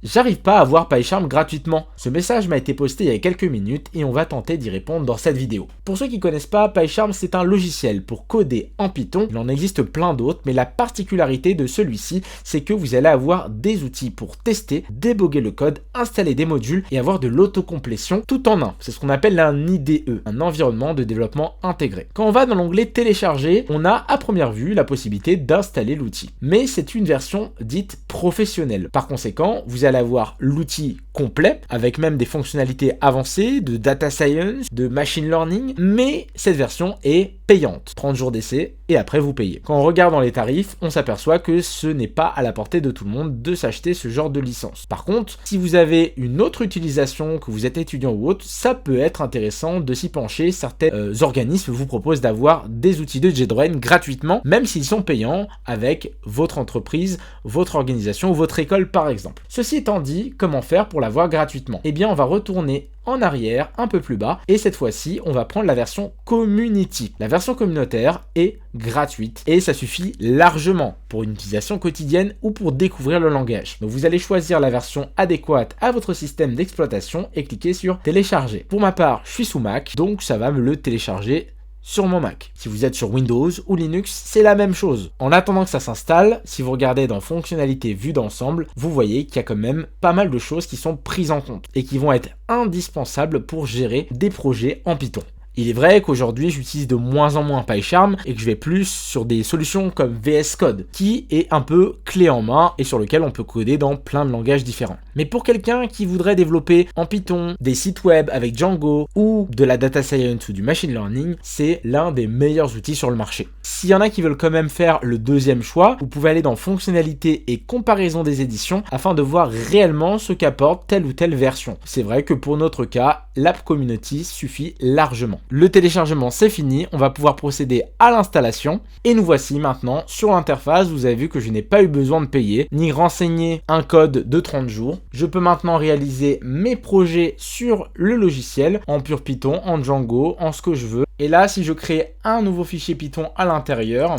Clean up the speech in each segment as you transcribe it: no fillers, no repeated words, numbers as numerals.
J'arrive pas à avoir PyCharm gratuitement. Ce message m'a été posté il y a quelques minutes et on va tenter d'y répondre dans cette vidéo. Pour ceux qui connaissent pas, PyCharm c'est un logiciel pour coder en Python. Il en existe plein d'autres, mais la particularité de celui-ci, c'est que vous allez avoir des outils pour tester, déboguer le code, installer des modules et avoir de l'autocomplétion tout en un. C'est ce qu'on appelle un IDE, un environnement de développement intégré. Quand on va dans l'onglet télécharger, on a à première vue la possibilité d'installer l'outil. Mais c'est une version dite professionnelle. Par conséquent, vous allez avoir l'outil complet, avec même des fonctionnalités avancées, de data science, de machine learning, mais cette version est payante. 30 jours d'essai, et après vous payez. Quand on regarde dans les tarifs, on s'aperçoit que ce n'est pas à la portée de tout le monde de s'acheter ce genre de licence. Par contre, si vous avez une autre utilisation, que vous êtes étudiant ou autre, ça peut être intéressant de s'y pencher. Certains organismes vous proposent d'avoir des outils de JetBrains gratuitement, même s'ils sont payants, avec votre entreprise, votre organisation ou votre école par exemple. Ceci étant dit, comment faire pour l'avoir gratuitement? Eh bien, on va retourner en arrière, un peu plus bas, et cette fois-ci, on va prendre la version Community. La version communautaire est gratuite, et ça suffit largement pour une utilisation quotidienne ou pour découvrir le langage. Donc vous allez choisir la version adéquate à votre système d'exploitation et cliquer sur télécharger. Pour ma part, je suis sous Mac, donc ça va me le télécharger sur mon Mac. Si vous êtes sur Windows ou Linux, c'est la même chose. En attendant que ça s'installe, si vous regardez dans fonctionnalités vues d'ensemble, vous voyez qu'il y a quand même pas mal de choses qui sont prises en compte et qui vont être indispensables pour gérer des projets en Python. Il est vrai qu'aujourd'hui, j'utilise de moins en moins PyCharm et que je vais plus sur des solutions comme VS Code, qui est un peu clé en main et sur lequel on peut coder dans plein de langages différents. Mais pour quelqu'un qui voudrait développer en Python des sites web avec Django ou de la data science ou du machine learning, c'est l'un des meilleurs outils sur le marché. S'il y en a qui veulent quand même faire le deuxième choix, vous pouvez aller dans fonctionnalités et comparaison des éditions afin de voir réellement ce qu'apporte telle ou telle version. C'est vrai que pour notre cas, l'app community suffit largement. Le téléchargement c'est fini, on va pouvoir procéder à l'installation et nous voici maintenant sur l'interface. Vous avez vu que je n'ai pas eu besoin de payer ni renseigner un code de 30 jours. Je peux maintenant réaliser mes projets sur le logiciel en pur Python, en Django, en ce que je veux. Et là, si je crée un nouveau fichier Python à l'intérieur,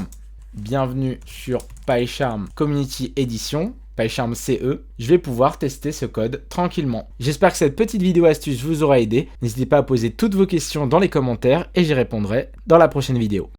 bienvenue sur PyCharm Community Edition, PyCharm CE, je vais pouvoir tester ce code tranquillement. J'espère que cette petite vidéo astuce vous aura aidé. N'hésitez pas à poser toutes vos questions dans les commentaires et j'y répondrai dans la prochaine vidéo.